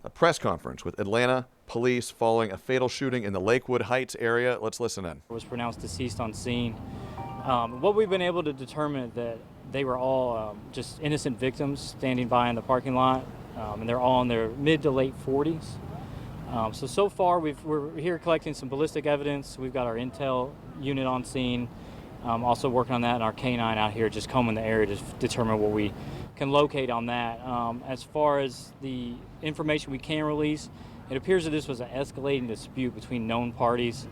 a press conference with Atlanta police following a fatal shooting in the Lakewood Heights area. Let's listen in. Was pronounced deceased on scene. What we've been able to determine is that they were all just innocent victims standing by in the parking lot, and they're all in their mid to late 40s. So far we're here collecting some ballistic evidence. We've got our intel unit on scene, also working on that, and our canine out here just combing the area to determine what we can locate on that. As far as the information we can release, it appears that this was an escalating dispute between known parties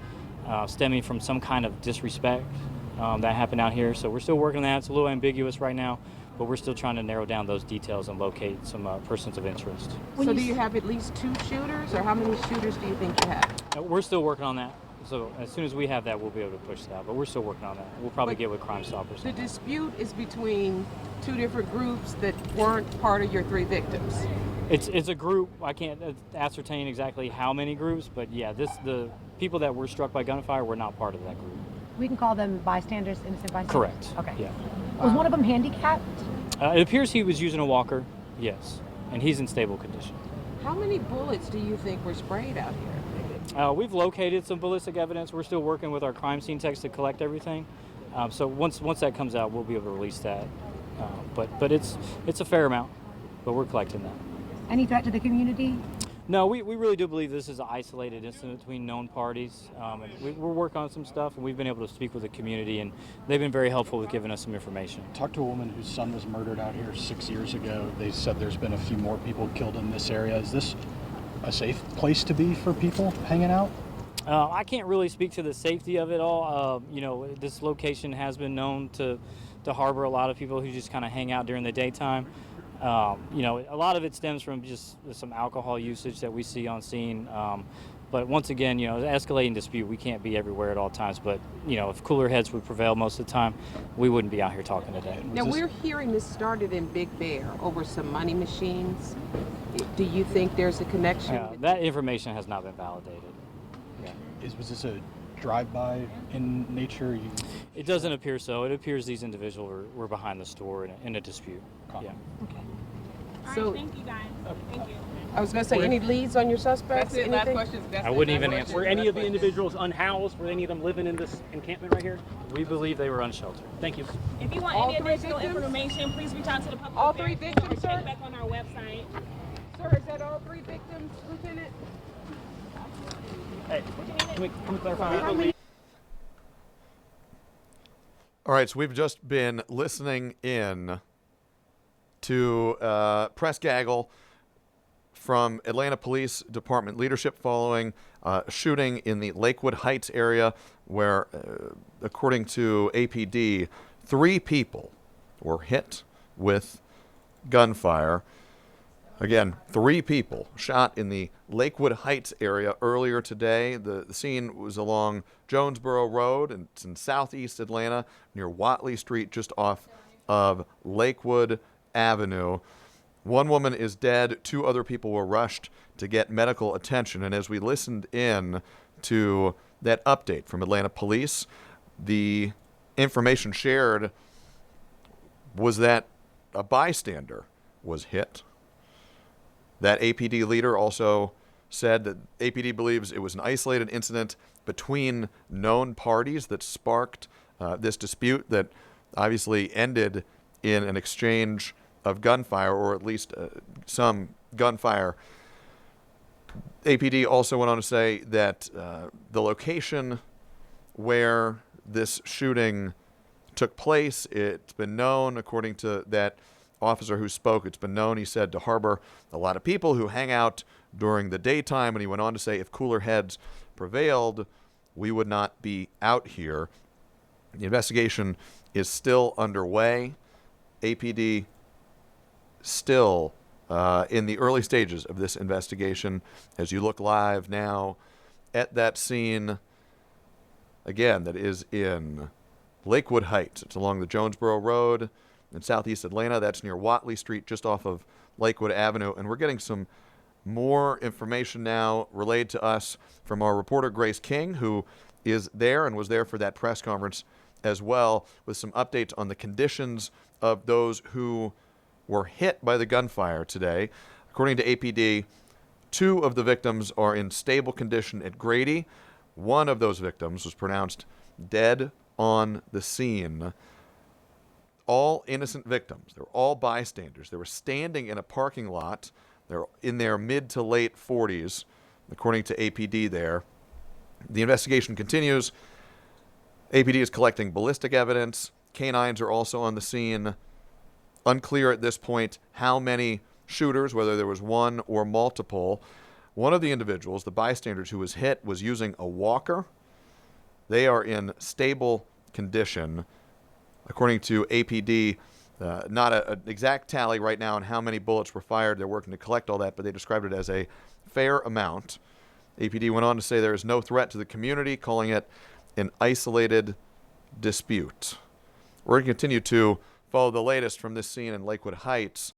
stemming from some kind of disrespect that happened out here. So we're still working on that. It's a little ambiguous right now, but we're still trying to narrow down those details and locate some persons of interest. So do you have at least 2 shooters, or how many shooters do you think you have? We're still working on that. So as soon as we have that, we'll be able to push that. But we're still working on that. We'll probably get with Crime Stoppers. The dispute is between 2 different groups that weren't part of your 3 victims. It's a group. I can't ascertain exactly how many groups, but yeah, the people that were struck by gunfire were not part of that group. We can call them bystanders, innocent bystanders? Correct. Okay. Yeah. Was one of them handicapped? It appears he was using a walker, yes, and he's in stable condition. How many bullets do you think were sprayed out here? We've located some ballistic evidence. We're still working with our crime scene techs to collect everything. So once that comes out, we'll be able to release that. But it's a fair amount, but we're collecting that. Any threat to the community? No, we really do believe this is an isolated incident between known parties. We're working on some stuff, and we've been able to speak with the community, and they've been very helpful with giving us some information. Talked to a woman whose son was murdered out here 6 years ago. They said there's been a few more people killed in this area. Is this a safe place to be for people hanging out? I can't really speak to the safety of it all. This location has been known to harbor a lot of people who just kind of hang out during the daytime. A lot of it stems from just some alcohol usage that we see on scene. But once again, the escalating dispute, we can't be everywhere at all times. But, if cooler heads would prevail most of the time, we wouldn't be out here talking today. Now, we're hearing this started in Big Bear over some money machines. Do you think there's a connection? That information has not been validated. Yeah. Was this a drive-by in nature? It doesn't appear so. It appears these individuals were behind the store in a dispute. Yeah. Okay. So, thank you guys. Thank you. I was going to say, any leads on your suspects? That's it. Last question. I wouldn't even answer. Were any of the individuals unhoused? Were any of them living in this encampment right here? We believe they were unsheltered. Thank you. If you want any additional information, please reach out to the public. All 3 victims, sir? Check back on our website. Sir, is that all 3 victims, Lieutenant? Hey, can we clarify? All right, so we've just been listening in to press gaggle from Atlanta Police Department leadership following a shooting in the Lakewood Heights area where, according to APD, 3 people were hit with gunfire. Again, 3 people shot in the Lakewood Heights area earlier today. The scene was along Jonesboro Road, and it's in southeast Atlanta near Watley Street, just off of Lakewood Avenue. 1 woman is dead. 2 other people were rushed to get medical attention. And as we listened in to that update from Atlanta Police, the information shared was that a bystander was hit. That APD leader also said that APD believes it was an isolated incident between known parties that sparked this dispute that obviously ended in an exchange of gunfire, or at least some gunfire. APD also went on to say that the location where this shooting took place, it's been known, according to that officer who spoke, it's been known, he said, to harbor a lot of people who hang out during the daytime. And he went on to say if cooler heads prevailed, we would not be out here. The investigation is still underway. APD still in the early stages of this investigation. As you look live now at that scene, again, that is in Lakewood Heights. It's along the Jonesboro Road in southeast Atlanta. That's near Watley Street, just off of Lakewood Avenue. And we're getting some more information now relayed to us from our reporter, Grace King, who is there and was there for that press conference as well, with some updates on the conditions of those who were hit by the gunfire today. According to APD, 2 of the victims are in stable condition at Grady. One of those victims was pronounced dead on the scene. All innocent victims. They were all bystanders. They were standing in a parking lot. They're in their mid to late 40s, according to APD there. The investigation continues. APD is collecting ballistic evidence. Canines are also on the scene. Unclear at this point how many shooters, whether there was one or multiple. One of the individuals, the bystanders who was hit, was using a walker. They are in stable condition. According to APD, not an exact tally right now on how many bullets were fired. They're working to collect all that, but they described it as a fair amount. APD went on to say there is no threat to the community, calling it an isolated dispute. We're going to continue to follow the latest from this scene in Lakewood Heights.